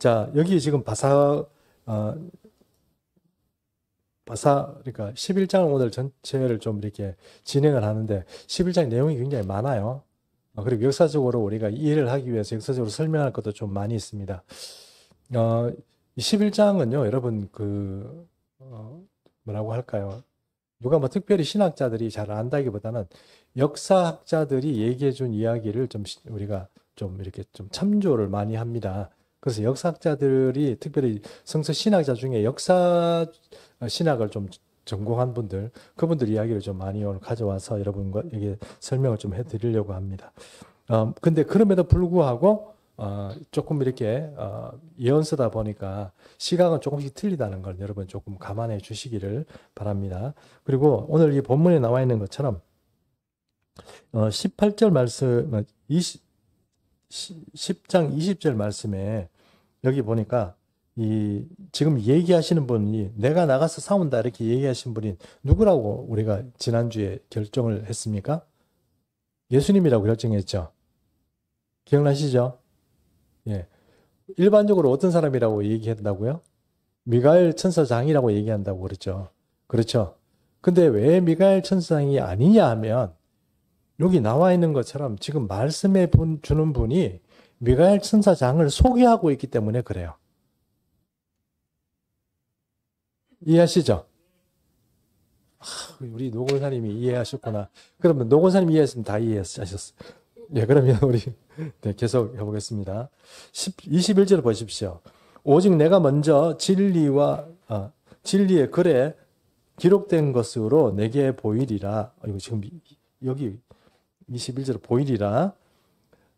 자, 여기 지금 그러니까 11장을 오늘 전체를 좀 이렇게 진행을 하는데 11장 내용이 굉장히 많아요. 그리고 역사적으로 우리가 이해를 하기 위해서 역사적으로 설명할 것도 좀 많이 있습니다. 이 11장은요, 여러분, 뭐라고 할까요? 누가 뭐 특별히 신학자들이 잘 안다기보다는 역사학자들이 얘기해 준 이야기를 좀 우리가 좀 이렇게 좀 참조를 많이 합니다. 그래서 역사학자들이 특별히 성서 신학자 중에 역사 신학을 좀 전공한 분들, 그분들 이야기를 좀 많이 오늘 가져와서 여러분과 이게 설명을 좀 해드리려고 합니다. 근데 그럼에도 불구하고 조금 이렇게 예언서다 보니까 시각은 조금씩 틀리다는 걸 여러분 조금 감안해 주시기를 바랍니다. 그리고 오늘 이 본문에 나와 있는 것처럼 18절 말씀, 10장 20절 말씀에 여기 보니까 지금 얘기하시는 분이 내가 나가서 싸운다 이렇게 얘기하신 분이 누구라고 우리가 지난주에 결정을 했습니까? 예수님이라고 결정했죠. 기억나시죠? 예. 일반적으로 어떤 사람이라고 얘기한다고요? 미가엘 천사장이라고 얘기한다고 그랬죠. 그렇죠. 근데 왜 미가엘 천사장이 아니냐 하면 여기 나와 있는 것처럼 지금 말씀해 주는 분이 미가엘 천사장을 소개하고 있기 때문에 그래요. 이해하시죠? 우리 노건사님이 이해하셨구나. 그러면 노건사님이 이해했으면 다 이해하셨어요. 예, 그러면 우리 계속 해보겠습니다. 21절 보십시오. 오직 내가 먼저 진리의 글에 기록된 것으로 내게 보이리라. 이거 지금 여기 21절 보이리라.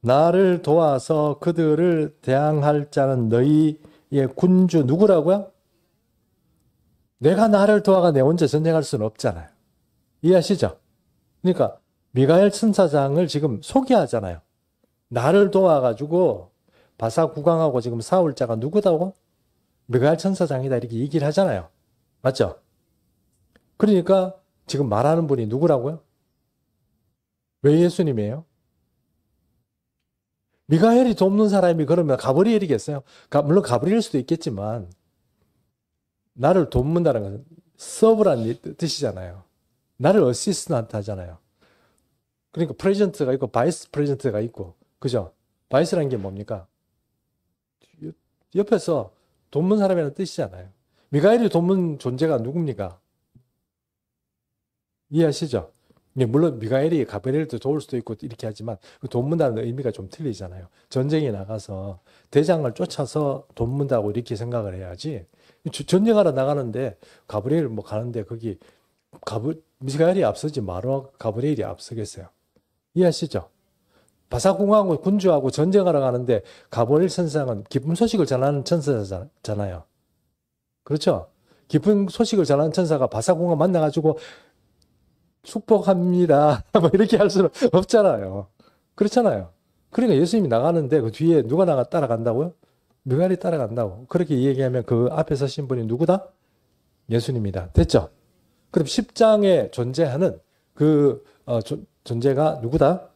나를 도와서 그들을 대항할 자는 너희의 군주 누구라고요? 내가 나를 도와가 내 혼자 전쟁할 수는 없잖아요. 이해하시죠? 그러니까 미가엘 천사장을 지금 소개하잖아요. 나를 도와가지고 바사구강하고 지금 싸울 자가 누구다고? 미가엘 천사장이다 이렇게 얘기를 하잖아요. 맞죠? 그러니까 지금 말하는 분이 누구라고요? 왜 예수님이에요? 미가엘이 돕는 사람이 그러면 가브리엘이겠어요? 물론 가브리엘일 수도 있겠지만 나를 돕는다는 것은 서브란 뜻이잖아요. 나를 어시스트한테 하잖아요. 그러니까 프레젠트가 있고 바이스 프레젠트가 있고 그죠? 바이스라는 게 뭡니까? 옆에서 돕는 사람이라는 뜻이잖아요. 미가엘이 돕는 존재가 누굽니까? 이해하시죠? 물론 미가엘이 가브리엘도 도울 수도 있고 이렇게 하지만 돕는다는 의미가 좀 틀리잖아요. 전쟁에 나가서 대장을 쫓아서 돕는다고 이렇게 생각을 해야지. 전쟁하러 나가는데 가브리엘 뭐 가는데 거기 미가엘이 앞서지 말어 가브리엘이 앞서겠어요. 이해하시죠? 바사궁하고 군주하고 전쟁하러 가는데 가브리엘 천사는 기쁜 소식을 전하는 천사잖아요. 그렇죠? 기쁜 소식을 전하는 천사가 바사궁과 만나가지고 축복합니다. 뭐 이렇게 할 수는 없잖아요. 그렇잖아요. 그러니까 예수님이 나가는데 그 뒤에 누가 따라간다고요? 미가엘이 따라간다고. 그렇게 얘기하면 그 앞에 서신 분이 누구다? 예수님이다. 됐죠? 그럼 10장에 존재하는 그 존재가 누구다?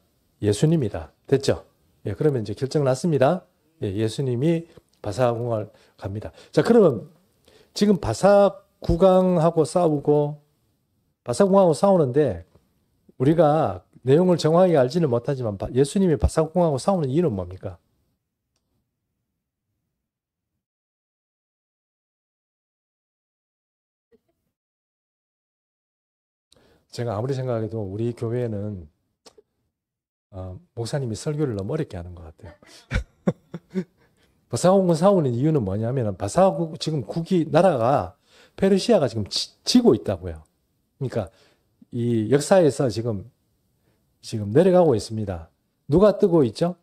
예수님이다. 됐죠? 예, 그러면 이제 결정 났습니다. 예, 예수님이 바사궁을 갑니다. 자, 그러면 지금 바사궁하고 싸우는데 우리가 내용을 정확하게 알지는 못하지만 예수님이 바사궁하고 싸우는 이유는 뭡니까? 제가 아무리 생각해도 우리 교회는 목사님이 설교를 너무 어렵게 하는 것 같아요. 바사궁을 싸우는 이유는 뭐냐면 바사궁 지금 나라가 페르시아가 지금 지고 있다고요. 그러니까 이 역사에서 지금 내려가고 있습니다. 누가 뜨고 있죠?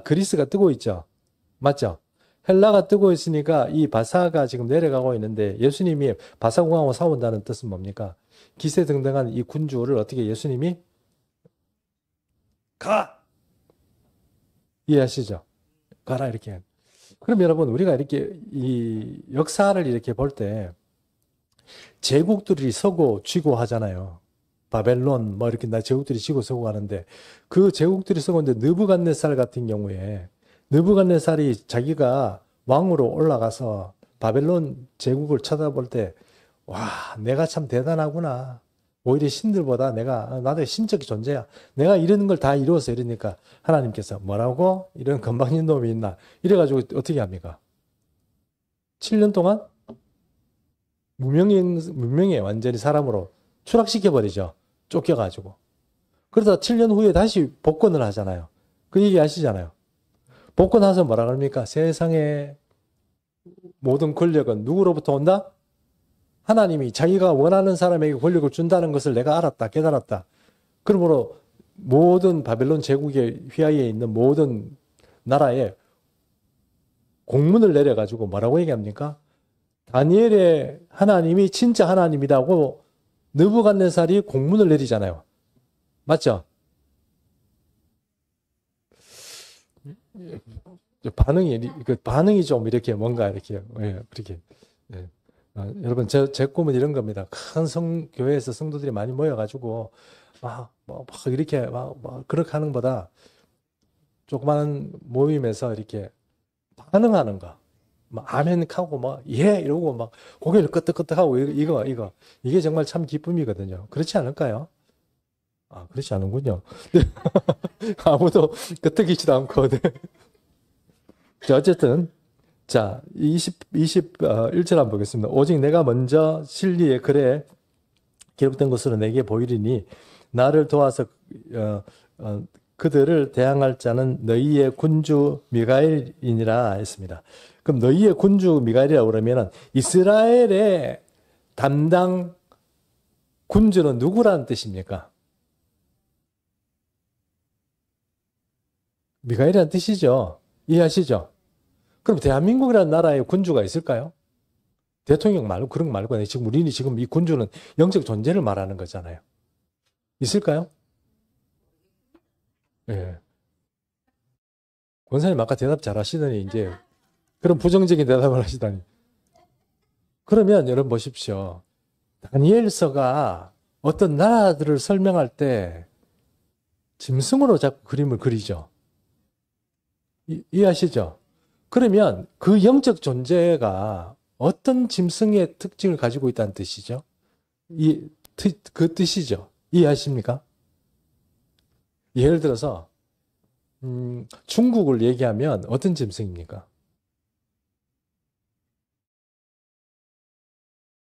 그리스가 뜨고 있죠. 맞죠? 헬라가 뜨고 있으니까 이 바사가 지금 내려가고 있는데 예수님이 바사궁하고 싸운다는 뜻은 뭡니까? 기세등등한 이 군주를 어떻게 예수님이 가! 이해하시죠? 가라 이렇게. 그럼 여러분 우리가 이렇게 이 역사를 이렇게 볼 때 제국들이 서고 쥐고 하잖아요. 바벨론 뭐 이렇게 제국들이 지고 서고 하는데 그 제국들이 서고 있는데 느부갓네살 같은 경우에 느부갓네살이 자기가 왕으로 올라가서 바벨론 제국을 쳐다볼 때, 와, 내가 참 대단하구나. 오히려 신들보다 나도 신적인 존재야. 내가 이런 걸 다 이루어서 이러니까 하나님께서 뭐라고? 이런 건방진 놈이 있나? 이래가지고 어떻게 합니까? 7년 동안 무명해 완전히 사람으로 추락시켜버리죠. 쫓겨가지고. 그러다 7년 후에 다시 복권을 하잖아요. 그 얘기 아시잖아요. 복권하서 뭐라 그럽니까? 세상의 모든 권력은 누구로부터 온다? 하나님이 자기가 원하는 사람에게 권력을 준다는 것을 내가 알았다, 깨달았다. 그러므로 모든 바벨론 제국의 휘하에 있는 모든 나라에 공문을 내려가지고 뭐라고 얘기합니까? 다니엘의 하나님이 진짜 하나님이라고 느부갓네살이 공문을 내리잖아요. 맞죠? 반응이 좀 이렇게 뭔가 이렇게, 예, 그렇게. 예. 여러분, 제 꿈은 이런 겁니다. 큰 교회에서 성도들이 많이 모여가지고, 막 이렇게, 그렇게 하는 것보다 조그마한 모임에서 이렇게 반응하는 거. 아멘 하고, 예! 이러고, 고개를 끄덕끄덕하고, 이게 정말 참 기쁨이거든요. 그렇지 않을까요? 그렇지 않은군요. 아무도 끄덕이지도 않고, 네. 자, 어쨌든, 자, 21절 한번 보겠습니다. 오직 내가 먼저 진리의 글에 기록된 것으로 내게 보이리니, 나를 도와서, 그들을 대항할 자는 너희의 군주 미가엘이니라 했습니다. 그럼 너희의 군주 미가엘이라고 그러면은 이스라엘의 담당 군주는 누구라는 뜻입니까? 미가엘이라는 뜻이죠. 이해하시죠? 그럼 대한민국이라는 나라에 군주가 있을까요? 대통령 말고 그런 거 말고 지금 우리는 지금 이 군주는 영적 존재를 말하는 거잖아요. 있을까요? 예. 권사님 아까 대답 잘 하시더니 이제 그런 부정적인 대답을 하시다니. 그러면 여러분 보십시오. 다니엘서가 어떤 나라들을 설명할 때 짐승으로 자꾸 그림을 그리죠. 이해하시죠? 그러면 그 영적 존재가 어떤 짐승의 특징을 가지고 있다는 뜻이죠? 그 뜻이죠. 이해하십니까? 예를 들어서 중국을 얘기하면 어떤 짐승입니까?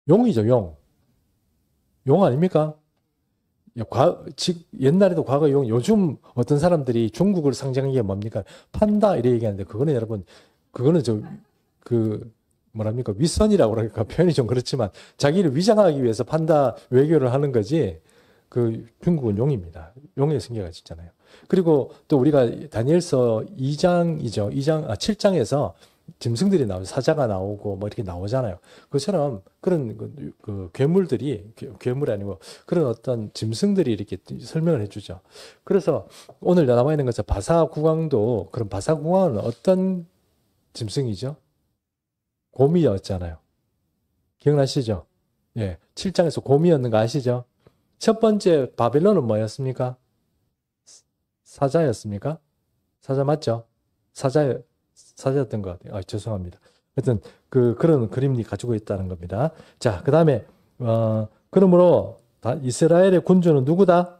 용이죠, 용. 용 아닙니까? 옛날에도 과거 용, 요즘 어떤 사람들이 중국을 상징하는 게 뭡니까? 판다, 이래 얘기하는데, 그거는 여러분, 그거는 뭐랍니까? 윗선이라고 그러니까 표현이 좀 그렇지만, 자기를 위장하기 위해서 판다 외교를 하는 거지, 중국은 용입니다. 용의 승계가 있잖아요. 그리고 또 우리가 다니엘서 7장에서 짐승들이 나오고 사자가 나오고 이렇게 나오잖아요. 그처럼 그런 괴물들이 괴물이 아니고 그런 어떤 짐승들이 이렇게 설명을 해주죠. 그래서 오늘 남아 있는 것은 바사국왕도 그런 바사국왕은 어떤 짐승이죠? 곰이었잖아요. 기억나시죠? 예, 7장에서 곰이었는 거 아시죠? 첫 번째 바벨론은 뭐였습니까? 사자였습니까? 사자 맞죠? 사자였던 것 같아요. 죄송합니다. 하여튼 그런 그림이 가지고 있다는 겁니다. 자, 그 다음에 그러므로 이스라엘의 군주는 누구다?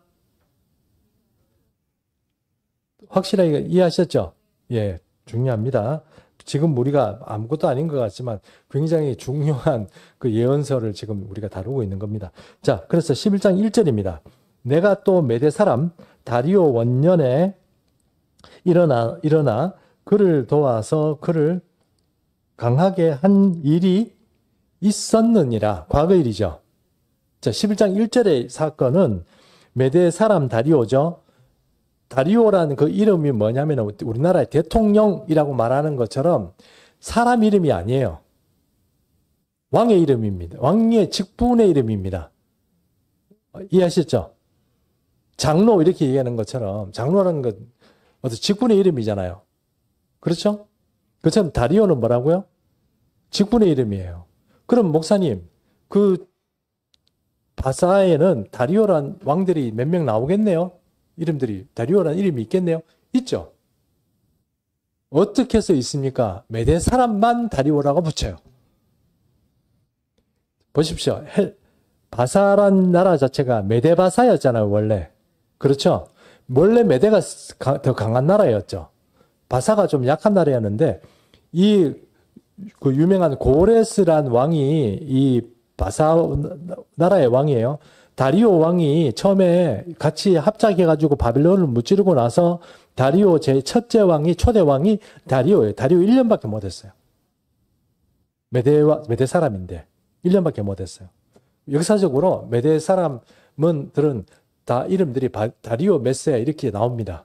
확실하게 이해하셨죠? 예, 중요합니다. 지금 우리가 아무것도 아닌 것 같지만 굉장히 중요한 그 예언서를 지금 우리가 다루고 있는 겁니다. 자, 그래서 11장 1절입니다. 내가 또 메대 사람 다리오 원년에 일어나 그를 도와서 그를 강하게 한 일이 있었느니라. 과거 일이죠. 자, 11장 1절의 사건은 메대 사람 다리오죠. 다리오라는 그 이름이 뭐냐면 우리나라의 대통령이라고 말하는 것처럼 사람 이름이 아니에요. 왕의 이름입니다. 왕의 직분의 이름입니다. 이해하셨죠? 장로 이렇게 얘기하는 것처럼 장로라는 건 어떤 직분의 이름이잖아요. 그렇죠? 그처럼 다리오는 뭐라고요? 직분의 이름이에요. 그럼 목사님, 그 바사에는 다리오란 왕들이 몇 명 나오겠네요? 이름들이 다리오라는 이름이 있겠네요? 있죠. 어떻게 해서 있습니까? 메대 사람만 다리오라고 붙여요. 보십시오. 바사란 나라 자체가 메대바사였잖아요, 원래. 그렇죠? 원래 메대가 더 강한 나라였죠. 바사가 좀 약한 나라였는데, 그 유명한 고레스란 왕이 이 바사 나라의 왕이에요. 다리오 왕이 처음에 같이 합작해가지고 바빌론을 무찌르고 나서 다리오 제 첫째 왕이, 초대 왕이 다리오예요. 다리오 1년밖에 못했어요. 메대 사람인데 1년밖에 못했어요. 역사적으로 메대 사람들은 다 이름들이 다리오 메세 이렇게 나옵니다.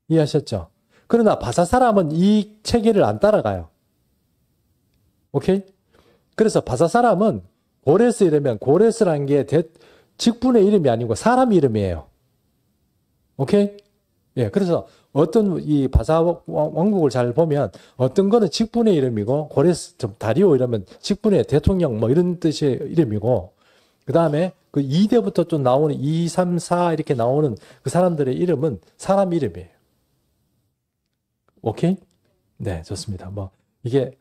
이해하셨죠? 그러나 바사 사람은 이 체계를 안 따라가요. 오케이? 그래서 바사 사람은 고레스 이러면 고레스라는 게 직분의 이름이 아니고 사람 이름이에요. 오케이? 예, 그래서 어떤 이 바사 왕국을 잘 보면 어떤 거는 직분의 이름이고 고레스, 다리오 이러면 직분의 대통령 뭐 이런 뜻의 이름이고 그 다음에 그 2대부터 좀 나오는 2, 3, 4 이렇게 나오는 그 사람들의 이름은 사람 이름이에요. 오케이? 네, 좋습니다. 뭐 이게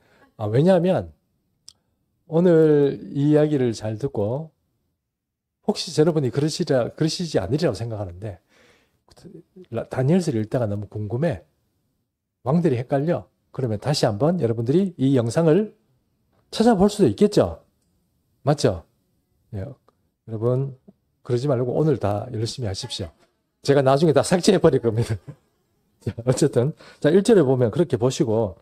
왜냐하면 오늘 이 이야기를 잘 듣고 혹시 여러분이 그러시지 않으리라고 생각하는데 다니엘서를 읽다가 너무 궁금해. 왕들이 헷갈려. 그러면 다시 한번 여러분들이 이 영상을 찾아볼 수도 있겠죠? 맞죠? 예, 여러분 그러지 말고 오늘 다 열심히 하십시오. 제가 나중에 다 삭제해버릴 겁니다. 어쨌든 자 1절에 보면 그렇게 보시고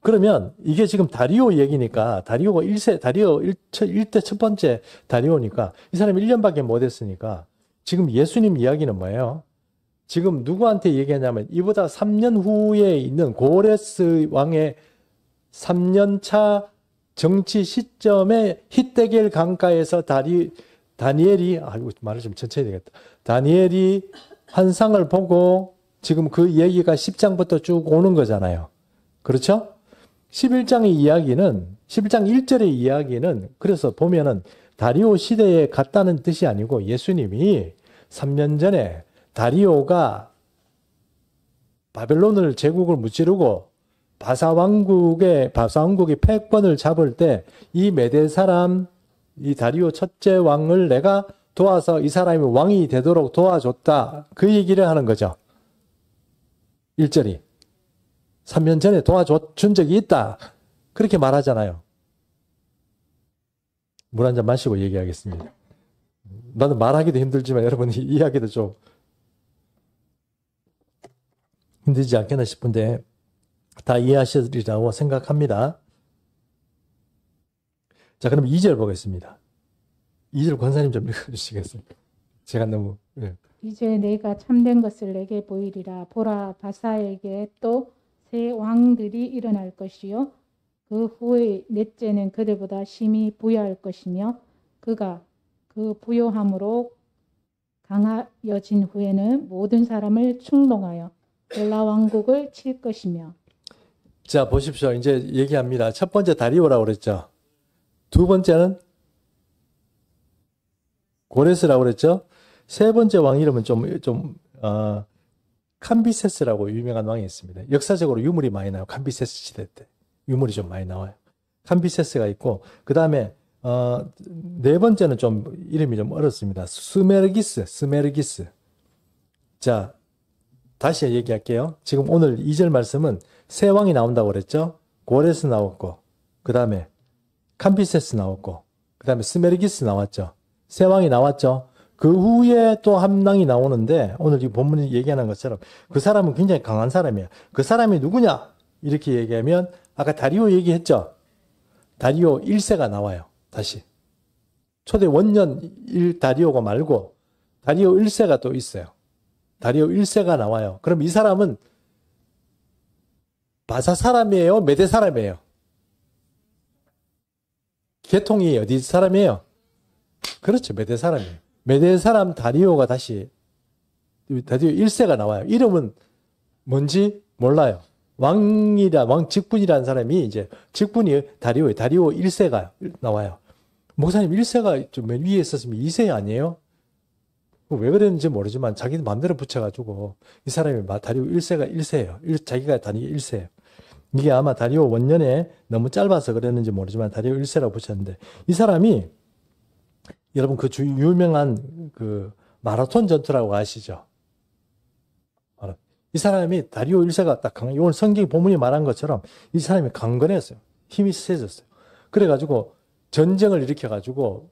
그러면 이게 지금 다리오 얘기니까 다리오가 1대 첫 번째 다리오니까 이 사람이 1년밖에 못했으니까 지금 예수님 이야기는 뭐예요? 지금 누구한테 얘기하냐면 이보다 3년 후에 있는 고레스 왕의 3년차 정치 시점에 히데겔 강가에서 다니엘이 말을 좀 천천히 되겠다. 다니엘이 환상을 보고 지금 그 얘기가 10장부터 쭉 오는 거잖아요. 그렇죠? 11장의 이야기는 11장 1절의 이야기는 그래서 보면은 다리오 시대에 갔다는 뜻이 아니고 예수님이 3년 전에 다리오가 바벨론을 제국을 무찌르고 바사 왕국이 패권을 잡을 때 이 메대 사람 이 다리오 첫째 왕을 내가 도와서 이 사람이 왕이 되도록 도와줬다. 그 얘기를 하는 거죠. 1절이 3년 전에 도와준 적이 있다. 그렇게 말하잖아요. 물 한 잔 마시고 얘기하겠습니다. 나는 말하기도 힘들지만 여러분이 이해하기도 좀 힘들지 않겠나 싶은데 다 이해하시리라고 생각합니다. 자, 그럼 2절 보겠습니다. 2절 권사님 좀 읽어주시겠어요? 제가 너무... 네. 이제 내가 참된 것을 내게 보이리라. 보라, 바사에게 또 새 왕들이 일어날 것이요 그 후에 넷째는 그들보다 심히 부여할 것이며 그가 그 부요함으로 강하여진 후에는 모든 사람을 충동하여 벨라 왕국을 칠 것이며. 자, 보십시오. 이제 얘기합니다. 첫 번째 다리오라고 그랬죠. 두 번째는 고레스라고 그랬죠. 세 번째 왕 이름은 캄비세스라고 유명한 왕이 있습니다. 역사적으로 유물이 많이 나와요. 캄비세스 시대 때. 유물이 좀 많이 나와요. 캄비세스가 있고, 그 다음에, 네 번째는 좀 이름이 좀 어렵습니다. 스메르기스. 자, 다시 얘기할게요. 지금 오늘 2절 말씀은 세 왕이 나온다고 그랬죠. 고레스 나왔고, 그 다음에 캄비세스 나왔고, 그 다음에 스메르기스 나왔죠. 세 왕이 나왔죠. 그 후에 또 한 왕이 나오는데 오늘 이 본문이 얘기하는 것처럼 그 사람은 굉장히 강한 사람이에요. 그 사람이 누구냐? 이렇게 얘기하면 아까 다리오 얘기했죠. 다리오 1세가 나와요. 다시. 초대 원년 다리오가 말고 다리오 1세가 또 있어요. 다리오 1세가 나와요. 그럼 이 사람은 바사 사람이에요? 메대 사람이에요? 계통이 어디 사람이에요? 그렇죠. 메대 사람이에요. 메대 사람 다리오가 다리오 1세가 나와요. 이름은 뭔지 몰라요. 왕 직분이라는 사람이 이제 직분이 다리오 1세가 나와요. 목사님 1세가 좀 맨 위에 있었으면 2세 아니에요? 왜 그랬는지 모르지만 자기 마음대로 붙여가지고 이 사람이 다리오 1세가 1세예요. 자기가 다리오 1세예요. 이게 아마 다리오 원년에 너무 짧아서 그랬는지 모르지만 다리오 1세라고 붙였는데 이 사람이 여러분 그 유명한 그 마라톤 전투라고 아시죠? 이 사람이 다리오 1세가 딱 오늘 성경 본문이 말한 것처럼 이 사람이 강건했어요. 힘이 세졌어요. 그래가지고 전쟁을 일으켜가지고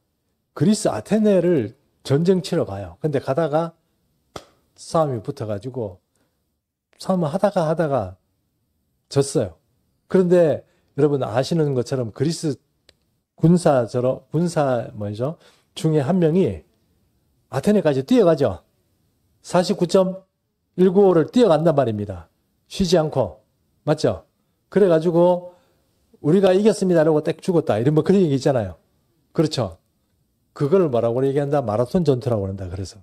그리스 아테네를 전쟁 치러 가요. 근데 가다가 싸움이 붙어가지고 싸움을 하다가 졌어요. 그런데 여러분 아시는 것처럼 그리스 군사 뭐죠? 중에 한 명이 아테네까지 뛰어가죠. 49.195를 뛰어간단 말입니다. 쉬지 않고. 맞죠? 그래가지고 우리가 이겼습니다. 라고 딱 죽었다. 이런 뭐 그런 얘기 있잖아요. 그렇죠? 그걸 뭐라고 얘기한다? 마라톤 전투라고 한다. 그래서.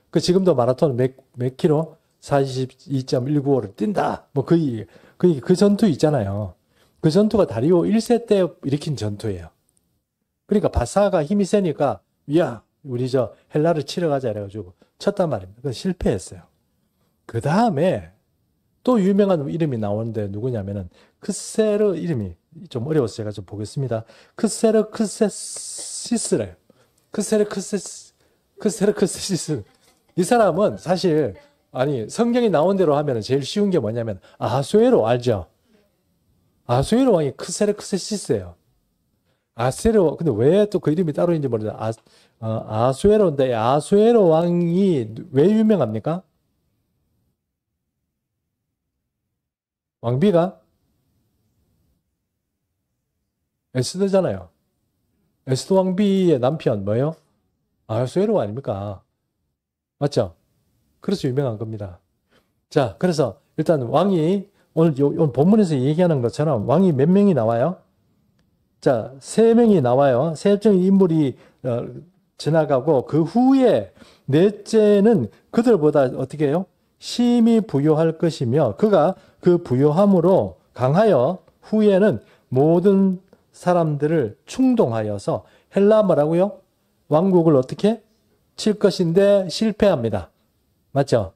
그 지금도 마라톤 몇 킬로? 42.195를 뛴다. 뭐 그 전투 있잖아요. 그 전투가 다리오 1세 때 일으킨 전투예요. 그러니까 바사가 힘이 세니까 야 우리 저 헬라를 치러 가자 이래가지고 쳤단 말입니다. 그건 실패했어요. 그 다음에 또 유명한 이름이 나오는데 누구냐면은 크세르 이름이 좀 어려워서 제가 좀 보겠습니다. 크세르크세시스래요. 크세르크세시스. 이 사람은 사실 아니 성경이 나온 대로 하면 제일 쉬운 게 뭐냐면 아하수에로 알죠? 아하수에로 왕이 크세르크세시스예요. 아하수에로 근데 왜 또 그 이름이 따로 있는지 모르겠어요. 아하수에로인데 아하수에로 왕이 왜 유명합니까? 왕비가 에스더잖아요. 에스더 왕비의 남편 뭐예요? 아하수에로 아닙니까? 맞죠? 그래서 유명한 겁니다. 자, 그래서 일단 왕이 오늘 본문에서 얘기하는 것처럼 왕이 몇 명이 나와요? 자, 3명이 나와요. 세 명의 인물이 지나가고 그 후에 넷째는 그들보다 어떻게 해요? 심히 부요할 것이며 그가 그 부요함으로 강하여 후에는 모든 사람들을 충동하여서 헬라 뭐라고요? 왕국을 어떻게? 칠 것인데 실패합니다. 맞죠?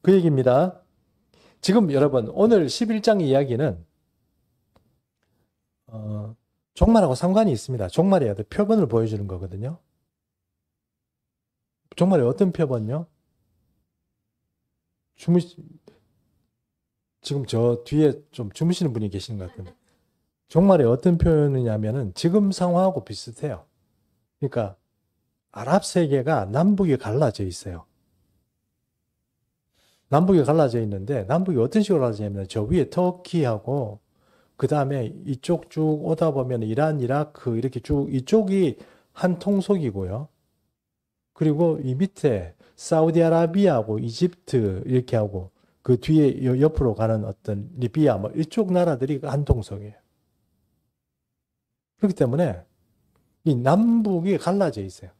그 얘기입니다. 지금 여러분 오늘 11장 이야기는 종말하고 상관이 있습니다. 종말에 표본을 보여주는 거거든요. 종말에 어떤 표본요? 지금 저 뒤에 좀 주무시는 분이 계시는 것 같은데 종말에 어떤 표현이냐면은 지금 상황하고 비슷해요. 그러니까 아랍 세계가 남북이 갈라져 있어요. 남북이 갈라져 있는데 남북이 어떤 식으로 갈라지냐면 저 위에 터키하고 그 다음에 이쪽 쭉 오다 보면 이란, 이라크 이렇게 쭉 이쪽이 한 통속이고요. 그리고 이 밑에 사우디아라비아하고 이집트 이렇게 하고 그 뒤에 옆으로 가는 어떤 리비아 뭐 이쪽 나라들이 한 통속이에요. 그렇기 때문에 이 남북이 갈라져 있어요.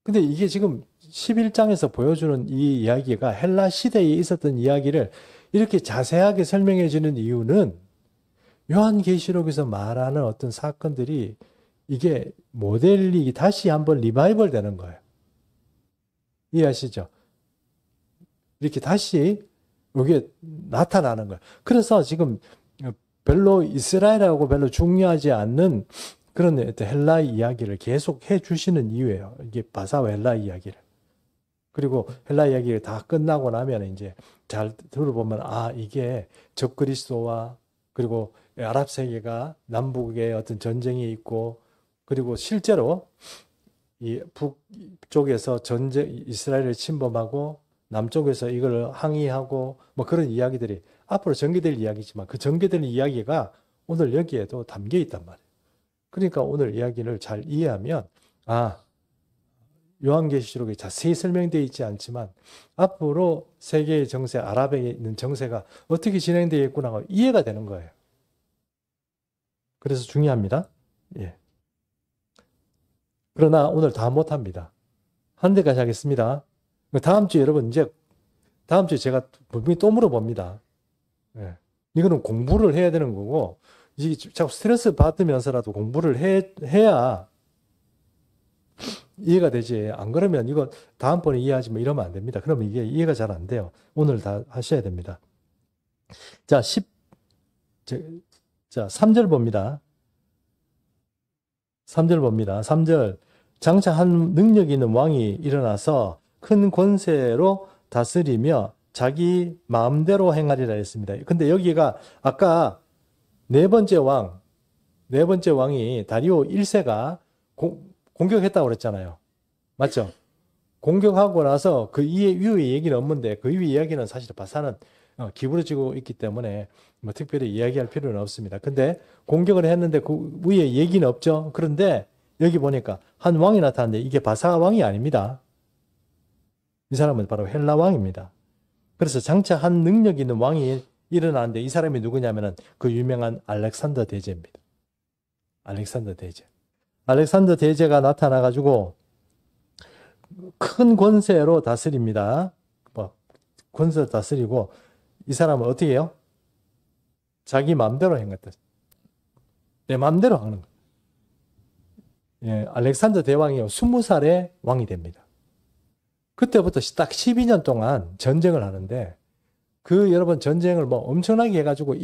근데 이게 지금 11장에서 보여주는 이 이야기가 헬라 시대에 있었던 이야기를 이렇게 자세하게 설명해 주는 이유는 요한계시록에서 말하는 어떤 사건들이 이게 모델이 다시 한번 리바이벌 되는 거예요. 이해하시죠? 이렇게 다시 이게 나타나는 거예요. 그래서 지금 별로 이스라엘하고 별로 중요하지 않는 그런 헬라 이야기를 계속 해 주시는 이유예요. 이게 바사와 헬라 이야기를. 그리고 헬라 이야기가 다 끝나고 나면 이제 잘 들어보면 이게 적그리스도와 그리고 아랍 세계가 남북에 어떤 전쟁이 있고 그리고 실제로 이 북쪽에서 이스라엘을 침범하고 남쪽에서 이걸 항의하고 뭐 그런 이야기들이 앞으로 전개될 이야기지만 그 전개되는 이야기가 오늘 여기에도 담겨 있단 말이에요. 그러니까 오늘 이야기를 잘 이해하면 요한계시록에 자세히 설명되어 있지 않지만 앞으로 세계의 정세, 아랍에 있는 정세가 어떻게 진행되겠구나 이해가 되는 거예요. 그래서 중요합니다. 예. 그러나 오늘 다 못합니다. 한 대까지 하겠습니다. 다음 주에 여러분 이제 다음 주에 제가 분명히 또 물어봅니다. 예. 이거는 공부를 해야 되는 거고 이게 자꾸 스트레스 받으면서라도 공부를 해야 이해가 되지. 안 그러면 이거 다음번에 이해하지 뭐 이러면 안 됩니다. 그러면 이게 이해가 잘 안 돼요. 오늘 다 하셔야 됩니다. 자, 3절 봅니다. 3절 봅니다. 3절. 장차 한 능력 있는 왕이 일어나서 큰 권세로 다스리며 자기 마음대로 행하리라 했습니다. 근데 여기가 아까 네 번째 왕이 다리오 1세가 공격했다고 그랬잖아요. 맞죠? 공격하고 나서 그 이후의 얘기는 없는데 그 이후의 이야기는 사실 바사는 기울어지고 있기 때문에 뭐 특별히 이야기할 필요는 없습니다. 근데 공격을 했는데 그 위에 얘기는 없죠. 그런데 여기 보니까 한 왕이 나타났는데 이게 바사 왕이 아닙니다. 이 사람은 바로 헬라 왕입니다. 그래서 장차 한 능력 있는 왕이 일어나는데 이 사람이 누구냐면은 그 유명한 알렉산더 대제입니다. 알렉산더 대제. 알렉산더 대제가 나타나가지고 큰 권세로 다스립니다. 뭐 권세로 다스리고 이 사람은 어떻게 해요? 자기 마음대로 행했다. 내 마음대로 하는 거예요. 예, 알렉산더 대왕이 20살에 왕이 됩니다. 그때부터 딱 12년 동안 전쟁을 하는데 그 여러분 전쟁을 뭐 엄청나게 해가지고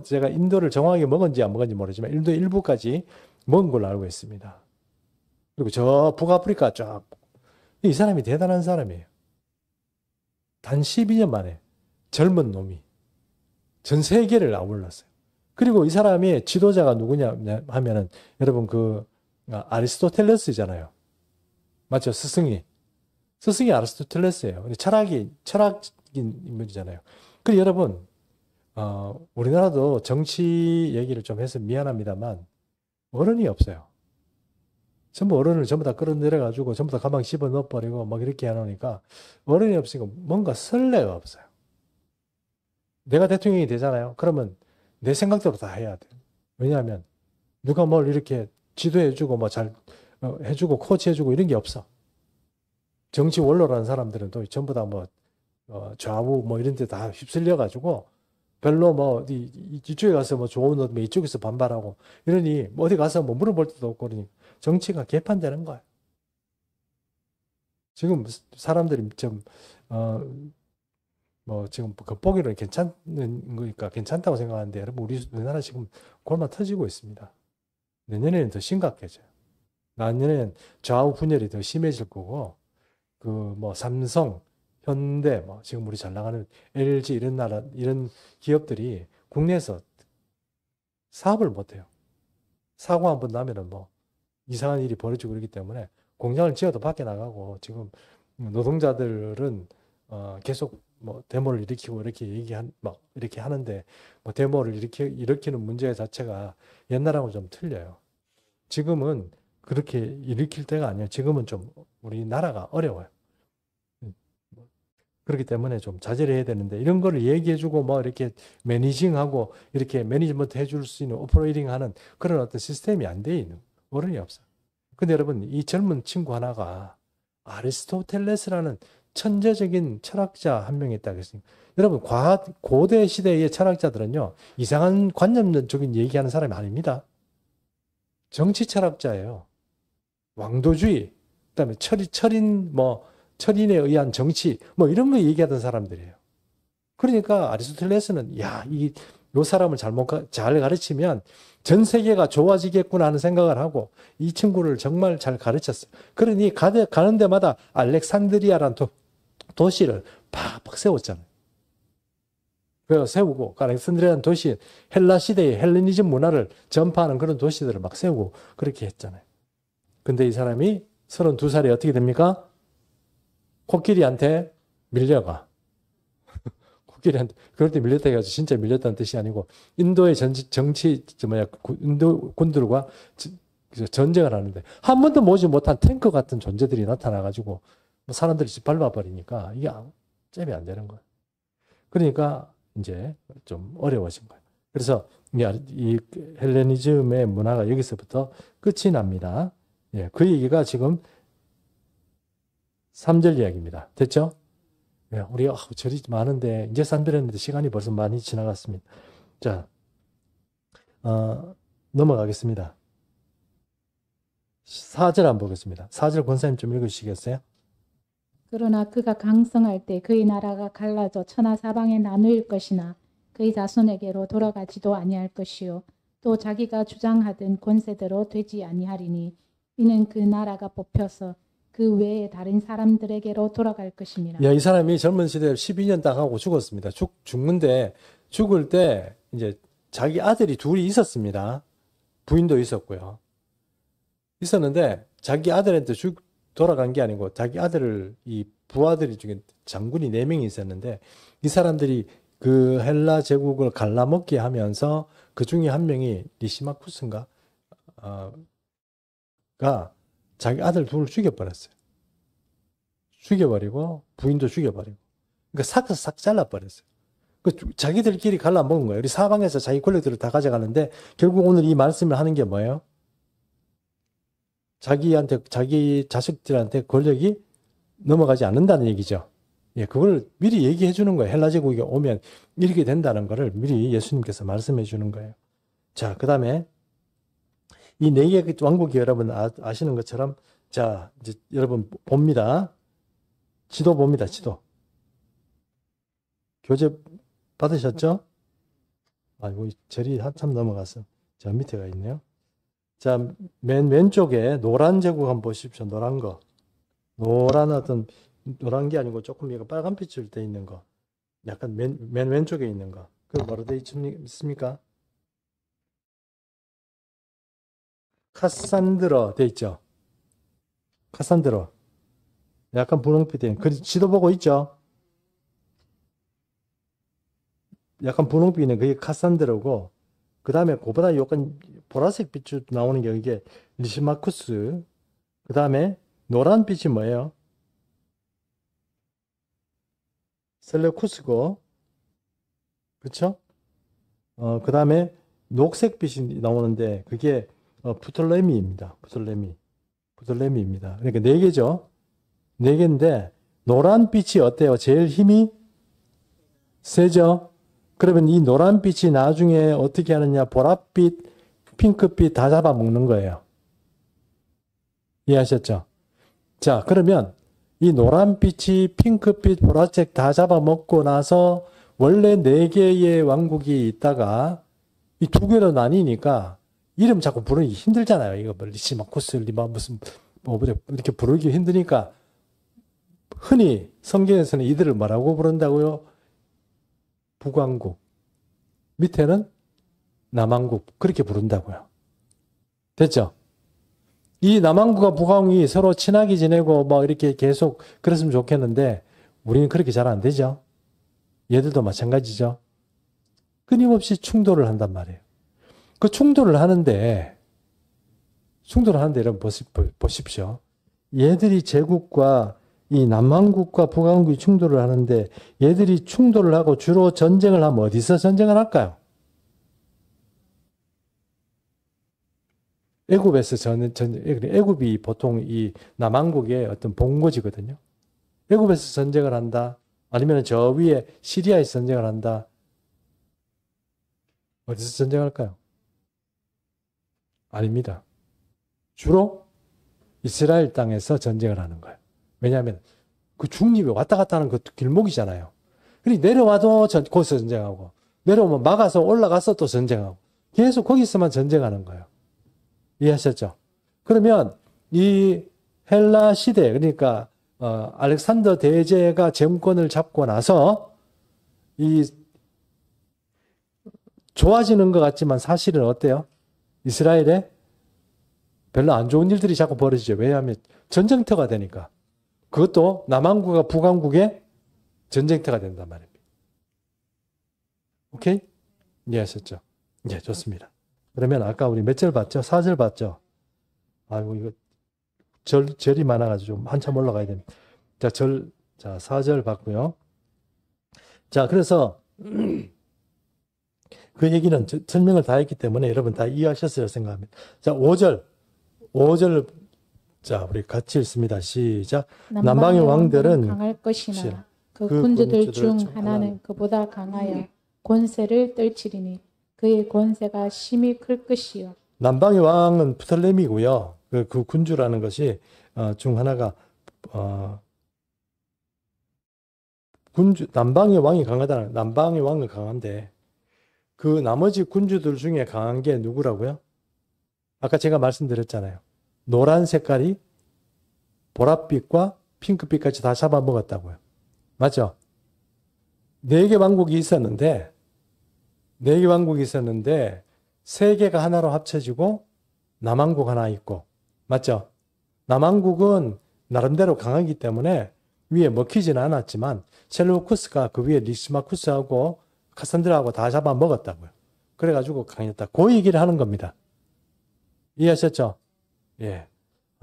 제가 인도를 정확하게 먹은지 안 먹은지 모르지만 인도 일부까지 먹은 걸로 알고 있습니다. 그리고 저 북아프리카 쫙. 이 사람이 대단한 사람이에요. 단 12년 만에 젊은 놈이 전 세계를 아울렀어요. 그리고 이 사람의 지도자가 누구냐 하면은 여러분 아리스토텔레스잖아요. 맞죠? 스승이 아리스토텔레스예요. 철학인 인물이잖아요. 그리고 여러분 우리나라도 정치 얘기를 좀 해서 미안합니다만 어른이 없어요. 전부 어른을 전부 다 끌어내려가지고 전부 다 가방 씹어 넣어버리고 막 이렇게 해놓으니까 어른이 없으니까 뭔가 설레가 없어요. 내가 대통령이 되잖아요. 그러면 내 생각대로 다 해야 돼. 왜냐하면 누가 뭘 이렇게 지도해주고 뭐 잘 해주고 코치해주고 이런 게 없어. 정치 원로라는 사람들은 또 전부 다 뭐 좌우 뭐 이런 데 다 휩쓸려가지고 별로 뭐 이쪽에 가서 뭐 좋은 옷, 뭐 이쪽에서 반발하고 이러니 뭐 어디 가서 뭐 물어볼 데도 없고 그러니 정치가 개판되는 거예요. 지금 사람들이 뭐 지금 겉보기로는 괜찮은 거니까 괜찮다고 생각하는데 여러분 우리나라 지금 골마 터지고 있습니다. 내년에는 더 심각해져요. 내년에는 좌우 분열이 더 심해질 거고 그 뭐 삼성, 현대 뭐 지금 우리 잘 나가는 LG 이런 기업들이 국내에서 사업을 못 해요. 사고 한번 나면은 뭐 이상한 일이 벌어지고 그러기 때문에 공장을 지어도 밖에 나가고 지금 노동자들은 계속 뭐 데모를 일으키고 이렇게 막 이렇게 하는데 뭐 데모를 일으키는 문제 자체가 옛날하고 좀 틀려요. 지금은 그렇게 일으킬 때가 아니에요. 지금은 좀 우리나라가 어려워요. 그렇기 때문에 좀 자제를 해야 되는데 이런 거를 얘기해주고 뭐 이렇게 매니징하고 이렇게 매니지먼트 해줄 수 있는 오퍼레이팅 하는 그런 어떤 시스템이 안 돼 있는 어른이 없어요. 근데 여러분 이 젊은 친구 하나가 아리스토텔레스라는 천재적인 철학자 한 명이 있다고 했습니다. 여러분 고대 시대의 철학자들은요 이상한 관념적인 얘기하는 사람이 아닙니다. 정치 철학자예요. 왕도주의, 그다음에 철인에 의한 정치, 뭐 이런 거 얘기하던 사람들이에요. 그러니까 아리스토텔레스는 요 사람을 잘 가르치면 전 세계가 좋아지겠구나 하는 생각을 하고 이 친구를 정말 잘 가르쳤어요. 그러니 가는 데마다 알렉산드리아라는 도시를 팍팍 세웠잖아요. 그래서 세우고 알렉산드리아라는 도시, 헬라 시대의 헬레니즘 문화를 전파하는 그런 도시들을 막 세우고 그렇게 했잖아요. 근데 이 사람이 32살에 어떻게 됩니까? 코끼리한테 밀려가. 코끼리한테, 그럴 때 밀렸다 해가지고 진짜 밀렸다는 뜻이 아니고, 인도의 인도 군들과 전쟁을 하는데, 한 번도 모지 못한 탱크 같은 존재들이 나타나가지고, 사람들이 밟아버리니까, 이게 잽이 안 되는 거예요. 그러니까, 이제 좀 어려워진 거예요. 그래서, 이 헬레니즘의 문화가 여기서부터 끝이 납니다. 예, 그 얘기가 지금 3절 이야기입니다. 됐죠? 예, 우리 절이 많은데 이제 3절했는데 시간이 벌써 많이 지나갔습니다. 자, 넘어가겠습니다. 4절 한번 보겠습니다. 4절 권사님 좀 읽으시겠어요? 그러나 그가 강성할 때 그의 나라가 갈라져 천하 사방에 나누일 것이나 그의 자손에게로 돌아가지도 아니할 것이요 또 자기가 주장하던 권세대로 되지 아니하리니 이는 그 나라가 뽑혀서 그 외에 다른 사람들에게로 돌아갈 것임이라. 야, 이 사람이 젊은 시대에 12년 딱 하고 죽었습니다. 죽는데 죽을 때 이제 자기 아들이 둘이 있었습니다. 부인도 있었고요. 있었는데 자기 아들한테 돌아간 게 아니고 자기 아들을 이 부하들이 중에 장군이 4명이 있었는데 이 사람들이 그 헬라 제국을 갈라먹게 하면서 그 중에 한 명이 리시마쿠스인가? 가 자기 아들 둘을 죽여버렸어요. 죽여버리고 부인도 죽여버리고 그러니까 싹 잘라버렸어요. 자기들끼리 갈라먹은 거예요. 우리 사방에서 자기 권력들을 다 가져가는데 결국 오늘 이 말씀을 하는 게 뭐예요? 자기한테 자기 자식들한테 권력이 넘어가지 않는다는 얘기죠. 예, 그걸 미리 얘기해 주는 거예요. 헬라 제국이 오면 이렇게 된다는 거를 미리 예수님께서 말씀해 주는 거예요. 자, 그다음에 이 4개 왕국이 여러분 아시는 것처럼 자, 이제 여러분 봅니다. 지도 봅니다. 지도. 교재 받으셨죠? 아이고, 절이 한참 넘어가서 저 밑에가 있네요. 자, 맨 왼쪽에 노란 제국 한번 보십시오. 노란 거. 노란 게 아니고 조금 이거 빨간 빛을 돼 있는 거. 약간 맨 왼쪽에 있는 거. 그거 뭐로 돼 있습니까? 카산드로 돼 있죠? 카산드로. 약간 분홍빛에. 그 지도 보고 있죠? 약간 분홍빛 있는 그게 카산드로고, 그 다음에 그보다 약간 보라색 빛이 나오는 게 이게 리시마쿠스. 그 다음에 노란 빛이 뭐예요? 셀레쿠스고, 그쵸? 그 다음에 녹색 빛이 나오는데 그게 부톨레미입니다. 부톨레미입니다. 그러니까 4개죠. 4개인데 노란 빛이 어때요? 제일 힘이 세죠? 그러면 이 노란 빛이 나중에 어떻게 하느냐? 보랏빛, 핑크빛 다 잡아먹는 거예요. 이해하셨죠? 자, 그러면 이 노란 빛이 핑크빛, 보라색 다 잡아먹고 나서 원래 4개의 왕국이 있다가 이 2개로 나뉘니까 이름 자꾸 부르기 힘들잖아요. 이거 뭐 리시마쿠스, 무슨 뭐 이렇게 부르기 힘드니까 흔히 성경에서는 이들을 뭐라고 부른다고요? 북왕국. 밑에는 남왕국. 그렇게 부른다고요. 됐죠? 이 남왕국과 북왕국이 서로 친하게 지내고 뭐 이렇게 계속 그랬으면 좋겠는데 우리는 그렇게 잘 안 되죠. 얘들도 마찬가지죠. 끊임없이 충돌을 한단 말이에요. 그 충돌을 하는데 여러분 보십시오. 얘들이 제국과 이 남왕국과 북왕국이 충돌을 하는데 얘들이 충돌을 하고 주로 전쟁을 하면 어디서 전쟁을 할까요? 애굽에서 애굽이 보통 이 남왕국의 어떤 본거지거든요. 애굽에서 전쟁을 한다. 아니면 저 위에 시리아에서 전쟁을 한다. 어디서 전쟁할까요? 아닙니다. 주로 이스라엘 땅에서 전쟁을 하는 거예요. 왜냐하면 그 중립에 왔다 갔다 하는 그 길목이잖아요. 그러니까 내려와도 거기서 전쟁하고 내려오면 막아서 올라가서 또 전쟁하고 계속 거기서만 전쟁하는 거예요. 이해하셨죠? 그러면 이 헬라 시대, 그러니까 알렉산더 대제가 정권을 잡고 나서 이 좋아지는 것 같지만 사실은 어때요? 이스라엘에 별로 안 좋은 일들이 자꾸 벌어지죠. 왜냐하면 전쟁터가 되니까. 그것도 남왕국과 북왕국의 전쟁터가 된단 말입니다. 오케이? 이해하셨죠? 네, 좋습니다. 그러면 아까 우리 몇 절 봤죠? 4절 봤죠? 아이고, 이거 절이 많아가지고 좀 한참 올라가야 됩니다. 자, 4절 봤고요. 자, 그래서 그 얘기는 설명을 다 했기 때문에 여러분 다 이해하셨어요 생각합니다. 자, 5절. 자, 우리 같이 읽습니다. 시작. 남방의 왕들은 강할 것이나 그 군주들 중 하나는 그보다 강하여 권세를 떨치리니 그의 권세가 심히 클 것이요. 남방의 왕은 프톨레미고요. 그 군주라는 것이 중 하나가 군주 남방의 왕이 강하다. 남방의 왕은 강한데 그 나머지 군주들 중에 강한 게 누구라고요? 아까 제가 말씀드렸잖아요. 노란 색깔이 보랏빛과 핑크빛까지 다 잡아먹었다고요. 맞죠? 네 개 왕국이 있었는데 세 개가 하나로 합쳐지고 남왕국 하나 있고, 맞죠? 남왕국은 나름대로 강하기 때문에 위에 먹히지는 않았지만 셀루쿠스가 그 위에 리시마쿠스하고 카산드라하고 다 잡아먹었다고요. 그래가지고 강했다. 그 얘기를 하는 겁니다. 이해하셨죠? 예.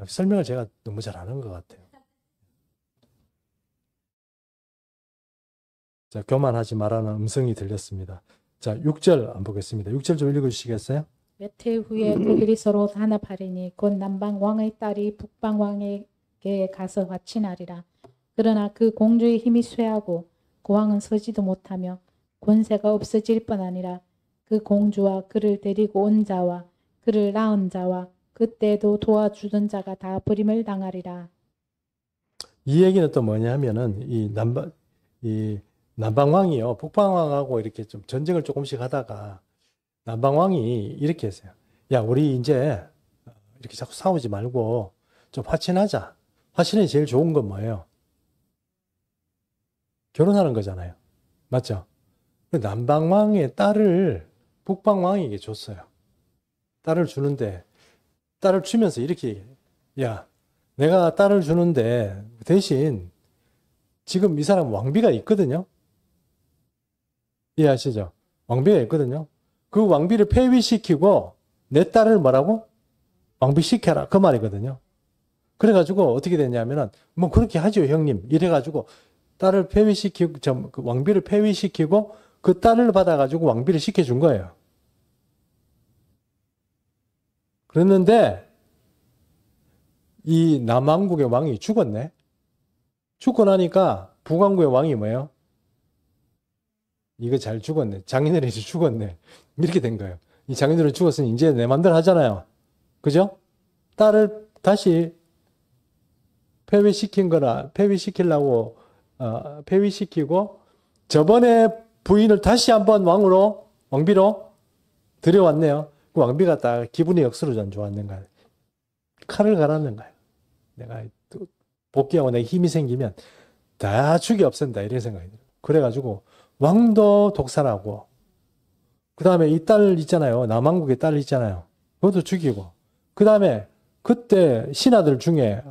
설명을 제가 너무 잘하는 것 같아요. 자, 교만하지 말라는 음성이 들렸습니다. 자, 6절 안 보겠습니다. 6절 좀 읽어주시겠어요? 몇 해 후에 그들이 서로 단합하리니 곧 남방 왕의 딸이 북방 왕에게 가서 화친하리라. 그러나 그 공주의 힘이 쇠하고 그 왕은 서지도 못하며 권세가 없어질 뿐 아니라 그 공주와 그를 데리고 온 자와 그를 낳은 자와 그때도 도와주던 자가 다 버림을 당하리라. 이 얘기는 또 뭐냐 하면은 이 남방왕이요. 북방왕하고 이렇게 좀 전쟁을 조금씩 하다가 남방왕이 이렇게 했어요. 야, 우리 이제 이렇게 자꾸 싸우지 말고 좀 화친하자. 화친이 제일 좋은 건 뭐예요? 결혼하는 거잖아요. 맞죠? 남방왕의 딸을 북방왕에게 줬어요. 딸을 주는데 딸을 주면서 이렇게 얘기해요. 야, 내가 딸을 주는데 대신 지금 이 사람 왕비가 있거든요. 이해하시죠? 왕비가 있거든요. 그 왕비를 폐위시키고 내 딸을 뭐라고? 왕비시켜라. 그 말이거든요. 그래가지고 어떻게 됐냐면은 뭐 그렇게 하죠, 형님. 이래가지고 딸을 폐위시키고 그 왕비를 폐위시키고 그 딸을 받아가지고 왕비를 시켜준 거예요. 그랬는데 이 남왕국의 왕이 죽었네. 죽고 나니까 북왕국의 왕이 뭐예요? 이거 잘 죽었네. 장인어른이 죽었네. 이렇게 된 거예요. 이 장인어른이 죽었으니 이제 내 맘대로 하잖아요. 그죠? 딸을 다시 폐위시키려고 폐위시키고 저번에 부인을 다시 한번 왕비로 들여왔네요. 그 왕비가 딱 기분이 역수로 안 좋았는 거예요. 칼을 갈았는 거예요. 내가 복귀하고 내가 힘이 생기면 다 죽이 없앤다 이런 생각이 들어요. 그래가지고 왕도 독살하고 그 다음에 이 딸 있잖아요. 남왕국의 딸 있잖아요. 그것도 죽이고 그 다음에 그때 신하들 중에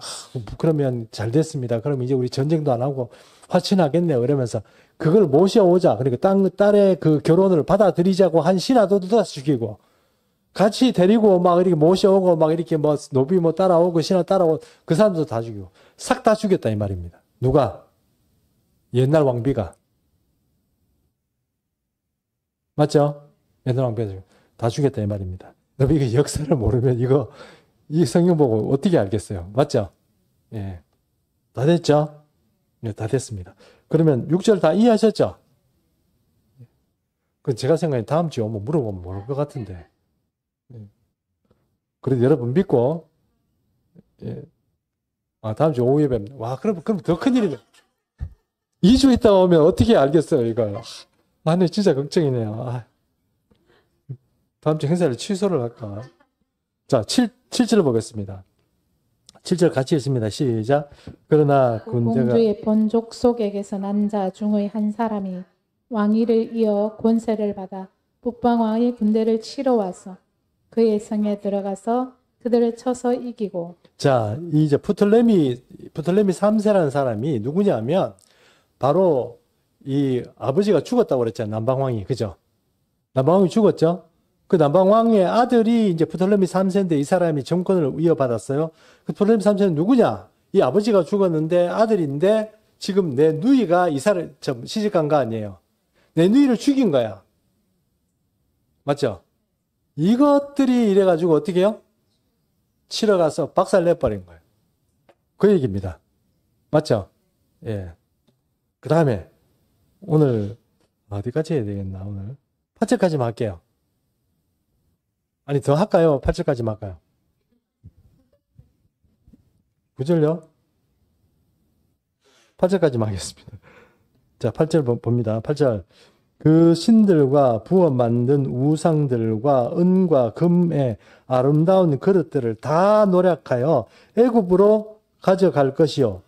그러면 잘 됐습니다. 그럼 이제 우리 전쟁도 안 하고 화친하겠네요. 그러면서 그걸 모셔오자. 그러니까 딸의 그 결혼을 받아들이자고 한 신하들도 다 죽이고 같이 데리고 막 이렇게 모셔오고 막 이렇게 뭐 노비 뭐 따라오고 신하 따라오고 그 사람도 다 죽이고 싹 다 죽였다 이 말입니다. 누가? 옛날 왕비가. 맞죠? 옛날 왕비가 다 죽였다 이 말입니다. 여러분 이거 역사를 모르면 이 성경 보고 어떻게 알겠어요? 맞죠? 예. 다 됐죠? 네, 다 됐습니다. 그러면 6절 다 이해하셨죠? 그 제가 생각에 다음 주에 오면 물어보면 모를 것 같은데. 그래도 여러분 믿고, 예. 다음 주 오후에 뵙니다. 와, 그럼 더 큰일이네. 2주 있다 오면 어떻게 알겠어요, 이걸. 네, 진짜 걱정이네요. 다음 주 행사를 취소를 할까. 자, 7절 보겠습니다. 7절 같이 읽습니다. 시작. 그러나 그 군대가 공주의 본족 속에게서 난 자 중의 한 사람이 왕위를 이어 권세를 받아 북방왕의 군대를 치러 와서 그의 성에 들어가서 그들을 쳐서 이기고. 자, 이제 프톨레미 3세라는 사람이 누구냐면 바로 이 아버지가 죽었다고 그랬잖아요. 남방왕이. 그죠? 남방왕이 죽었죠? 그 남방왕의 아들이 이제 프톨레미 3세인데 이 사람이 정권을 이어받았어요. 그 프톨레미 3세는 누구냐? 이 아버지가 죽었는데 아들인데 지금 내 누이가 이 사람 시집간 거 아니에요. 내 누이를 죽인 거야. 맞죠? 이것들이 이래가지고 어떻게 해요? 치러 가서 박살 내버린 거예요. 그 얘기입니다. 맞죠? 예. 그 다음에 오늘 어디까지 해야 되겠나 오늘 8절까지만 할게요. 아니 더 할까요? 8절까지만 할까요? 9절요? 8절까지만 하겠습니다. 자, 8절 봅니다. 8절. 그 신들과 부어 만든 우상들과 은과 금의 아름다운 그릇들을 다 노략하여 애굽으로 가져갈 것이요.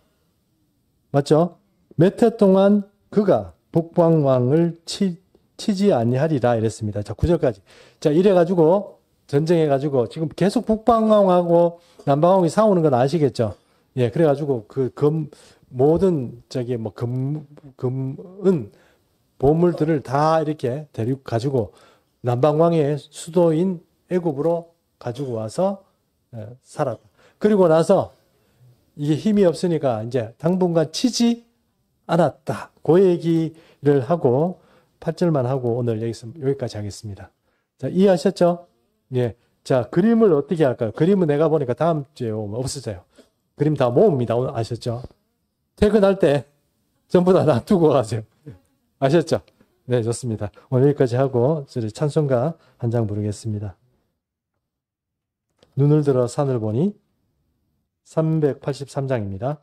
맞죠? 몇 해 동안 그가 북방왕을 치지 아니하리라 이랬습니다. 자, 9절까지. 자, 이래가지고 전쟁해가지고 지금 계속 북방왕하고 남방왕이 싸우는 건 아시겠죠? 예, 그래가지고 모든 은 보물들을 다 이렇게 데리고 가지고 남방왕의 수도인 애굽으로 가지고 와서 살았다. 그리고 나서 이게 힘이 없으니까 이제 당분간 치지 않았다. 그 얘기를 하고 8절만 하고 오늘 여기까지 하겠습니다. 자, 이해하셨죠? 예. 자, 그림을 어떻게 할까요? 그림은 내가 보니까 다음 주에 오면 없어져요. 그림 다 모읍니다. 오늘 아셨죠? 퇴근할 때 전부 다 놔두고 가세요. 아셨죠? 네, 좋습니다. 오늘 여기까지 하고 찬송가 한 장 부르겠습니다. 눈을 들어 산을 보니 383장입니다.